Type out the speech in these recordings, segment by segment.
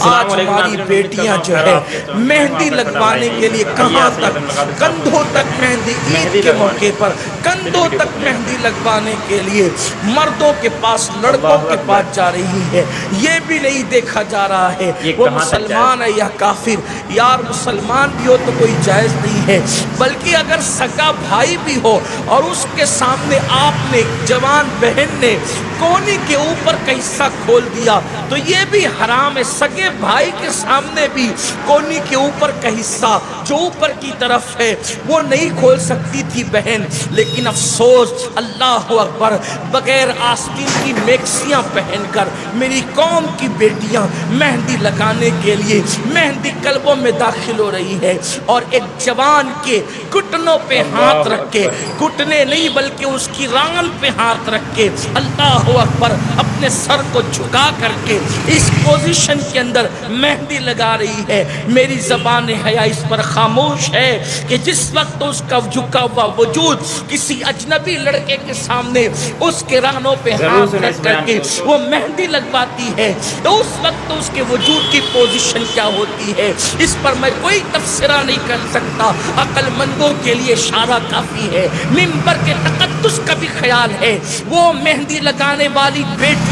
آج ہماری بیٹیاں جو ہے مہندی لگوانے کے لیے کہاں تک، کندھوں تک مہندی، عید کے موقع پر کندھوں تک مہندی لگوانے کے لیے مردوں کے پاس، لڑکوں کے پاس جا رہی ہے۔ یہ بھی نہیں دیکھا جا رہا ہے وہ مسلمان ہے یا کافر۔ یار مسلمان بھی ہو تو کوئی جائز نہیں ہے، بلکہ اگر سگا بھائی بھی ہو اور اس کے سامنے آپ نے، جوان بہن نے کونی کے اوپر کا حصہ کھول دیا تو یہ بھی حرام ہے۔ سگے بھائی کے سامنے بھی کونی کے اوپر کا حصہ جو اوپر کی طرف ہے وہ نہیں کھول سکتی تھی بہن، لیکن افسوس، اللہ اکبر، بغیر آستین کی میکسیاں پہن کر میری قوم کی بیٹیاں مہندی لگانے کے لیے مہندی قلبوں میں داخل ہو رہی ہے، اور ایک جوان کے گھٹنوں پہ ہاتھ رکھ کے، گھٹنے نہیں بلکہ اس کی ران پہ ہاتھ رکھ کے، اللہ اکبر، اپنے سر کو جھکا کر کے اس پوزیشن کے اندر مہندی لگا رہی ہے۔ میری زبان حیا اس پر خاموش ہے کہ جس وقت اس کا جھکا ہوا وجود کسی اجنبی لڑکے کے سامنے اس کے رانوں پہ ہاتھ رکھ کر کے وہ مہندی لگواتی ہے تو اس وقت اس کے وجود کی پوزیشن کیا ہوتی ہے، اس پر میں کوئی تبصرہ نہیں کر سکتا۔ عقل مندوں کے لیے اشارہ کافی ہے۔ منبر کے تقدس کا بھی خیال ہے۔ وہ مہندی لگانے والی بیٹیاں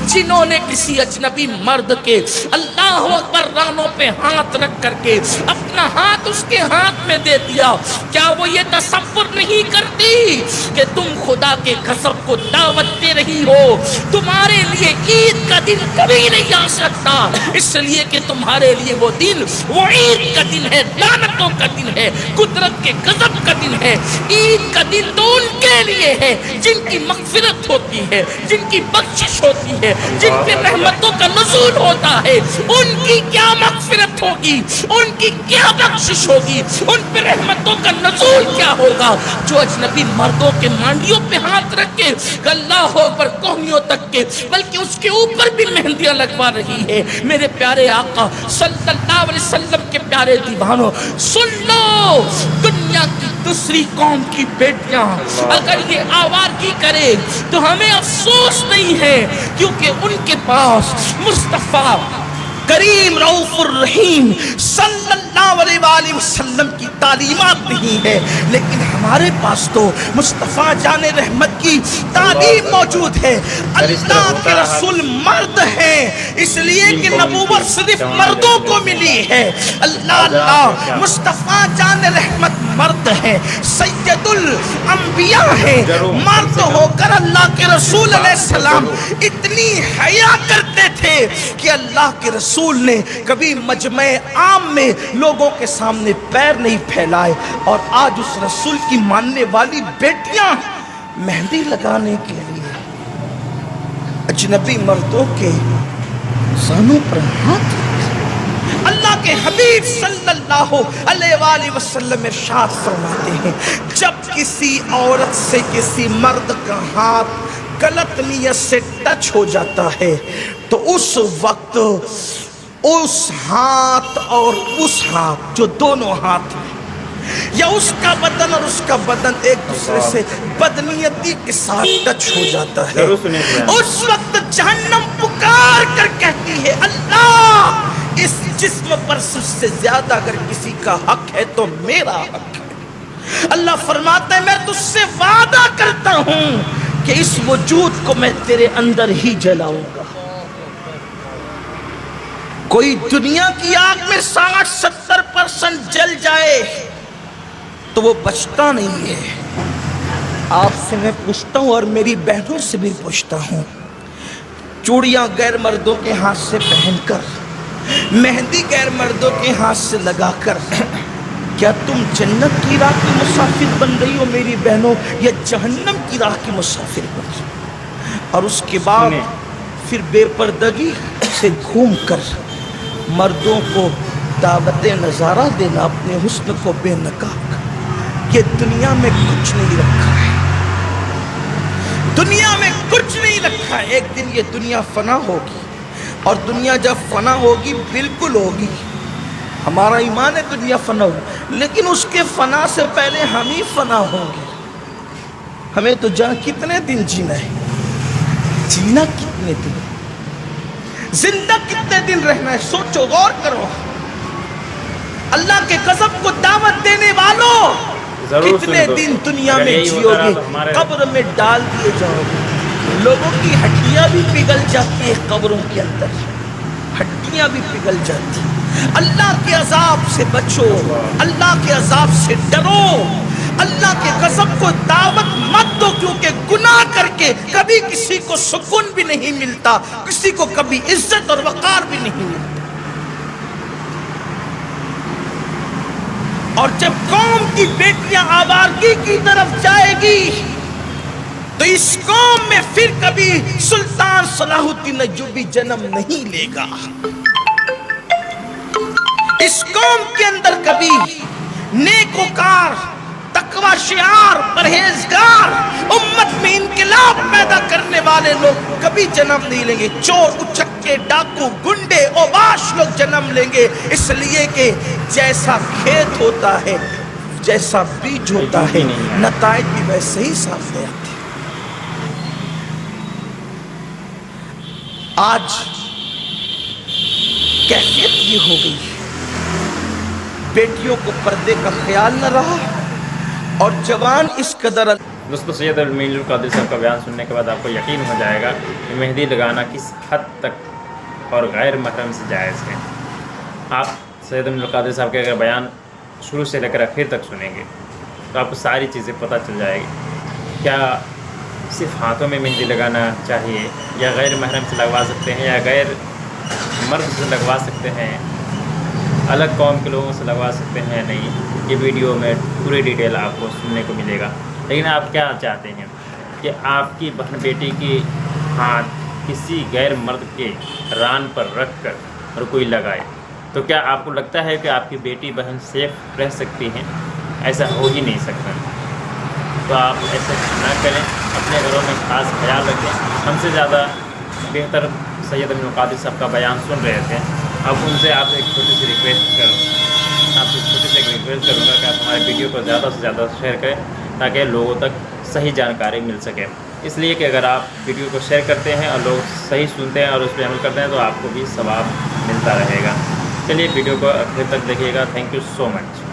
جنہوں نے کسی اجنبی مرد کے، اللہ اکبر، رانوں پہ ہاتھ رکھ کر کے اپنا ہاتھ اس کے ہاتھ میں دے دیا، کیا وہ یہ تصور نہیں کرتی کہ تم خدا کے غضب کو دعوت دے رہی ہو؟ تمہارے لیے عید کا دن کبھی نہیں آ سکتا، اس لیے کہ تمہارے لیے وہ دن، وہ عید کا دن ہے، لعنتوں کا دن ہے، قدرت کے غضب کا دن ہے۔ عید کا دن تو ان کے لیے ہے جن کی مغفرت ہوتی ہے، جن کی بخشش ہوتی ہے، جن پہ رحمتوں کا نزول ہوتا ہے۔ ان کی کیا مغفرت ہوگی، ان کی کیا بخشش ہوگی، ان پہ رحمتوں کا نزول کیا ہوگا جو اجنبی مردوں کے مانڈیوں پہ ہاتھ رکھ کے، اللہ اکبر، کوہنیوں تک کے، بلکہ اس کے اوپر بھی مہندیاں لگوا رہی ہے۔ میرے پیارے آقا صلی اللہ علیہ وسلم کے پیارے دیوانوں، سن لو، دنیا کی دوسری قوم کی بیٹیاں اگر یہ آوارگی کرے تو ہمیں افسوس نہیں ہے، کیونکہ ان کے پاس مصطفیٰ کریم رؤوف الرحیم صلی اللہ علیہ وآلہ وسلم کی تعلیمات نہیں ہے، لیکن ہمارے پاس تو مصطفیٰ جان رحمت کی تعلیم موجود ہے۔ اللہ کے رسول مرد ہیں، اس لیے کہ نبوت صرف مردوں کو ملی ہے۔ اللہ مصطفیٰ جان رحمت مرد ہیں، سید الانبیاء ہیں، مرد ہو کر اللہ کے رسول علیہ السلام اتنی حیا کرتے تھے کہ اللہ کے رسول نے کبھی مجمع عام میں لوگوں کے سامنے پیر نہیں پھیلائے، اور آج اس رسول کی ماننے والی بیٹیاں مہندی لگانے کے لیے اجنبی مردوں کے زانوں پر ہاتھ رکھتے۔ اللہ کے حبیب صلی اللہ علیہ وآلہ وسلم ارشاد فرماتے ہیں، جب کسی عورت سے کسی مرد کا ہاتھ غلط نیت سے ٹچ ہو جاتا ہے تو اس وقت اس ہاتھ اور اس ہاتھ، جو دونوں ہاتھ ہیں، یا اس کا بدن اور اس کا بدن ایک دوسرے سے بدنیتی کے ساتھ ٹچ ہو جاتا ہے، اس وقت جہنم پکار کر کہتی ہے، اللہ، اس جسم پر سب سے زیادہ اگر کسی کا حق ہے تو میرا حق ہے۔ اللہ فرماتا ہے، میں تجھ سے وعدہ کرتا ہوں کہ اس وجود کو میں تیرے اندر ہی جلاؤں گا۔ کوئی دنیا کی آگ میں 60-70% جل جائے تو وہ بچتا نہیں ہے۔ آپ سے میں پوچھتا ہوں اور میری بہنوں سے بھی پوچھتا ہوں، چوڑیاں غیر مردوں کے ہاتھ سے پہن کر، مہندی غیر مردوں کے ہاتھ سے لگا کر، کیا تم جنت کی راہ کی مسافر بن رہی ہو میری بہنوں، یا جہنم کی راہ کی مسافر بن رہی ہو؟ اور اس کے بعد پھر بے پردگی سے گھوم کر مردوں کو دعوت نظارہ دینا، اپنے حسن کو بے نقاب، یہ دنیا میں کچھ نہیں رکھا ہے، دنیا میں کچھ نہیں رکھا ہے۔ ایک دن یہ دنیا فنا ہوگی، اور دنیا جب فنا ہوگی بالکل ہوگی، ہمارا ایمان ہے دنیا فنا ہوگی، لیکن اس کے فنا سے پہلے ہم ہی فنا ہوں گے۔ ہمیں تو کتنے دن جینا ہے، جینا کتنے دن، زندہ کتنے دن رہنا ہے؟ سوچو، غور کرو. اللہ کے قسم کو دعوت دینے والوں، کتنے دن دنیا میں جیو گے؟ قبر میں ڈال دیے جاؤ گے. لوگوں کی ہڈیاں بھی پگھل جاتی ہیں قبروں کے اندر، ہڈیاں بھی پگھل جاتی. اللہ کے عذاب سے بچو، اللہ کے عذاب سے ڈرو. اللہ کے قسم کو دعوت مت دو، کیونکہ گناہ کر کے کبھی کسی کو سکون بھی نہیں ملتا، کسی کو کبھی عزت اور وقار بھی نہیں ملتا. اور جب قوم کی بیٹیاں آوارگی کی طرف جائے گی تو اس قوم میں پھر کبھی سلطان صلاح الدین ایوبی جنم نہیں لے گا. اس قوم کے اندر کبھی نیکوکار، تقوی شعار، پرہیزگار، امت میں انقلاب پیدا کرنے والے لوگ کبھی جنم نہیں لیں گے. چور، اچکے، ڈاکو، گنڈے، اوباش لوگ جنم لیں گے، اس لیے کہ جیسا کھیت ہوتا ہے، جیسا بیج ہوتا ہے، نتائج بھی ویسے ہی سامنے آتے ہیں. آج کیفیت یہ ہو گئی، بیٹیوں کو پردے کا خیال نہ رہا، اور جوان اس قدر. دوستو، سید المین القادری صاحب کا بیان سننے کے بعد آپ کو یقین ہو جائے گا کہ مہندی لگانا کس حد تک اور غیر محرم سے جائز ہے. آپ سید المین القادری صاحب کے اگر بیان شروع سے لے کر آخر تک سنیں گے تو آپ کو ساری چیزیں پتہ چل جائے گی. کیا صرف ہاتھوں میں مہندی لگانا چاہیے، یا غیر محرم سے لگوا سکتے ہیں، یا غیر مرد سے لگوا سکتے ہیں، الگ قوم کے لوگوں سے لگوا سکتے ہیں؟ نہیں، یہ ویڈیو میں پوری ڈیٹیل آپ کو سننے کو ملے گا. لیکن آپ کیا چاہتے ہیں کہ آپ کی بہن بیٹی کی ہاتھ کسی غیر مرد کے ران پر رکھ کر اور کوئی لگائے تو کیا آپ کو لگتا ہے کہ آپ کی بیٹی بہن سیف رہ سکتی ہیں؟ ایسا ہو ہی نہیں سکتا. تو آپ ایسا نہ کریں، اپنے گھروں میں خاص خیال رکھیں. ہم سے زیادہ بہتر سید المین القادری صاحب کا بیان سن رہے تھے. اب ان سے آپ ایک چھوٹی سی ریکویسٹ کروں گا کہ آپ ہمارے ویڈیو کو زیادہ سے زیادہ شیئر کریں تاکہ لوگوں تک صحیح جانکاری مل سکے. اس لیے کہ اگر آپ ویڈیو کو شیئر کرتے ہیں اور لوگ صحیح سنتے ہیں اور اس پہ عمل کرتے ہیں تو آپ کو بھی ثواب ملتا رہے گا. چلیے ویڈیو کو آخر تک دیکھیے گا. Thank you so much.